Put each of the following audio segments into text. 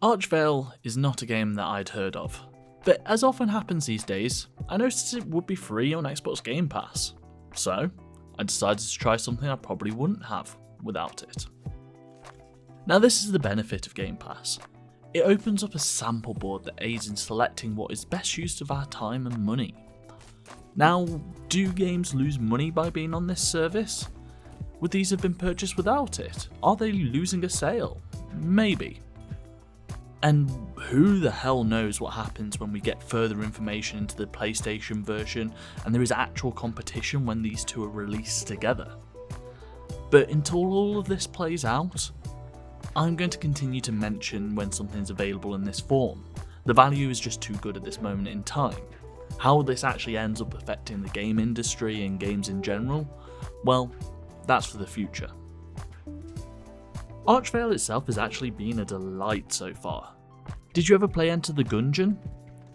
Archvale is not a game that I'd heard of, but as often happens these days, I noticed it would be free on Xbox Game Pass, so I decided to try something I probably wouldn't have without it. Now this is the benefit of Game Pass. It opens up a sample board that aids in selecting what is best use of our time and money. Now, do games lose money by being on this service? Would these have been purchased without it? Are they losing a sale? Maybe. And who the hell knows what happens when we get further information into the PlayStation version and there is actual competition when these two are released together. But until all of this plays out, I'm going to continue to mention when something's available in this form. The value is just too good at this moment in time. How this actually ends up affecting the game industry and games in general, well, that's for the future. Archvale itself has actually been a delight so far. Did you ever play Enter the Gungeon?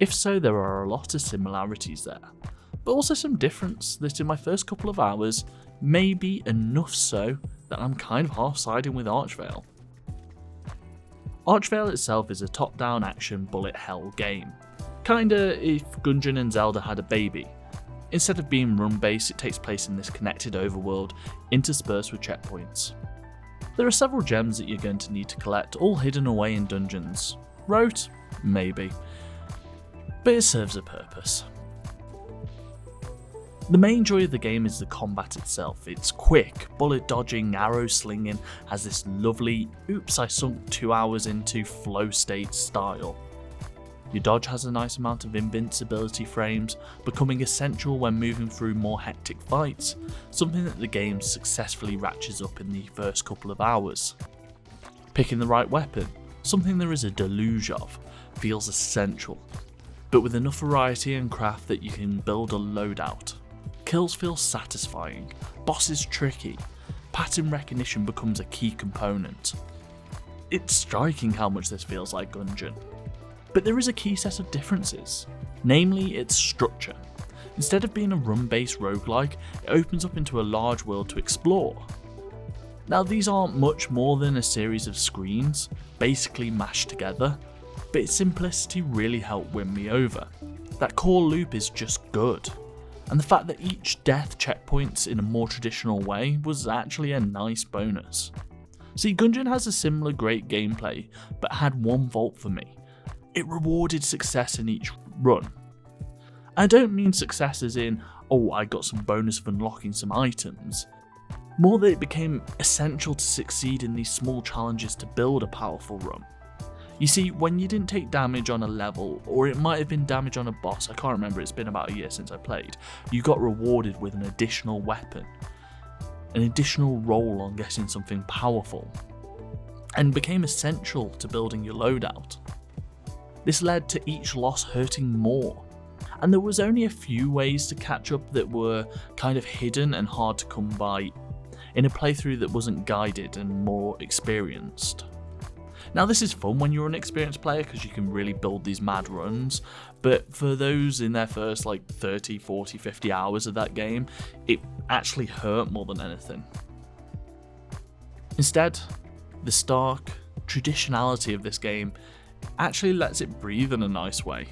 If so, there are a lot of similarities there, but also some difference that in my first couple of hours, maybe enough so that I'm kind of half-siding with Archvale. Archvale itself is a top-down action bullet hell game. Kinda if Gungeon and Zelda had a baby. Instead of being run-based, it takes place in this connected overworld, interspersed with checkpoints. There are several gems that you're going to need to collect, all hidden away in dungeons. Rote? Maybe. But it serves a purpose. The main joy of the game is the combat itself. It's quick, bullet dodging, arrow slinging, has this lovely, oops I sunk 2 hours into flow state style. Your dodge has a nice amount of invincibility frames, becoming essential when moving through more hectic fights, something that the game successfully ratchets up in the first couple of hours. Picking the right weapon, something there is a deluge of, feels essential, but with enough variety and craft that you can build a loadout. Kills feel satisfying, bosses tricky, pattern recognition becomes a key component. It's striking how much this feels like Gungeon. But there is a key set of differences, namely its structure. Instead of being a run-based roguelike, it opens up into a large world to explore. Now these aren't much more than a series of screens, basically mashed together, but its simplicity really helped win me over. That core loop is just good, and the fact that each death checkpoints in a more traditional way was actually a nice bonus. See, Gungeon has a similar great gameplay, but had one fault for me. It rewarded success in each run. I don't mean success as in, oh I got some bonus of unlocking some items, more that it became essential to succeed in these small challenges to build a powerful run. You see, when you didn't take damage on a level, or it might have been damage on a boss, I can't remember, it's been about a year since I played, you got rewarded with an additional weapon, an additional roll on getting something powerful, and became essential to building your loadout. This led to each loss hurting more, and there was only a few ways to catch up that were kind of hidden and hard to come by in a playthrough that wasn't guided and more experienced. Now this is fun when you're an experienced player because you can really build these mad runs, but for those in their first 30, 40, 50 hours of that game, it actually hurt more than anything. Instead, the stark traditionality of this game actually lets it breathe in a nice way,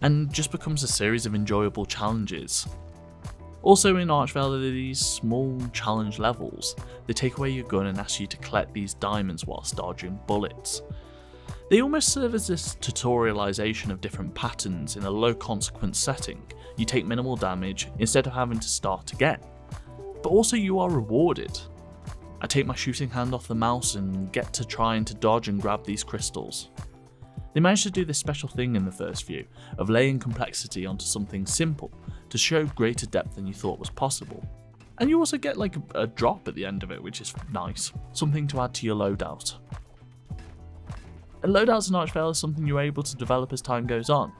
and just becomes a series of enjoyable challenges. Also in Archvale there are these small challenge levels. They take away your gun and ask you to collect these diamonds whilst dodging bullets. They almost serve as this tutorialization of different patterns in a low consequence setting. You take minimal damage instead of having to start again. But also you are rewarded. I take my shooting hand off the mouse and get to trying to dodge and grab these crystals. They managed to do this special thing in the first view, of laying complexity onto something simple, to show greater depth than you thought was possible. And you also get a drop at the end of it, which is nice, something to add to your loadout. And loadouts in Archvale is something you're able to develop as time goes on.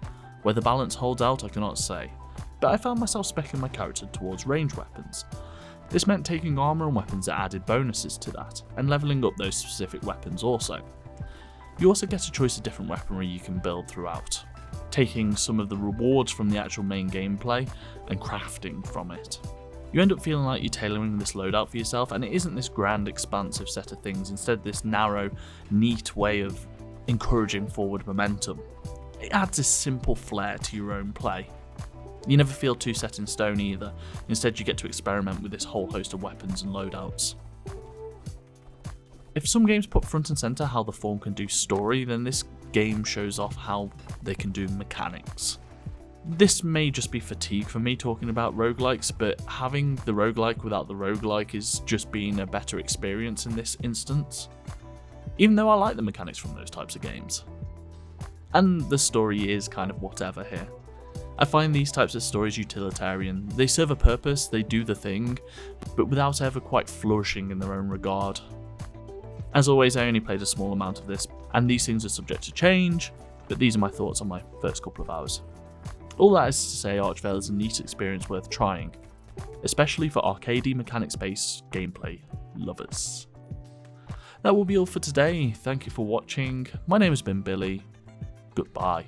Whether balance holds out I cannot say, but I found myself speccing my character towards ranged weapons. This meant taking armour and weapons that added bonuses to that, and levelling up those specific weapons also. You also get a choice of different weaponry you can build throughout, taking some of the rewards from the actual main gameplay and crafting from it. You end up feeling like you're tailoring this loadout for yourself, and it isn't this grand expansive set of things, instead this narrow, neat way of encouraging forward momentum. It adds this simple flair to your own play. You never feel too set in stone either, instead you get to experiment with this whole host of weapons and loadouts. If some games put front and centre how the form can do story, then this game shows off how they can do mechanics. This may just be fatigue for me talking about roguelikes, but having the roguelike without the roguelike is just being a better experience in this instance, even though I like the mechanics from those types of games. And the story is kind of whatever here. I find these types of stories utilitarian. They serve a purpose, they do the thing, but without ever quite flourishing in their own regard. As always, I only played a small amount of this, and these things are subject to change, but these are my thoughts on my first couple of hours. All that is to say, Archvale is a neat experience worth trying, especially for arcadey mechanics-based gameplay lovers. That will be all for today. Thank you for watching. My name has been Billy. Goodbye.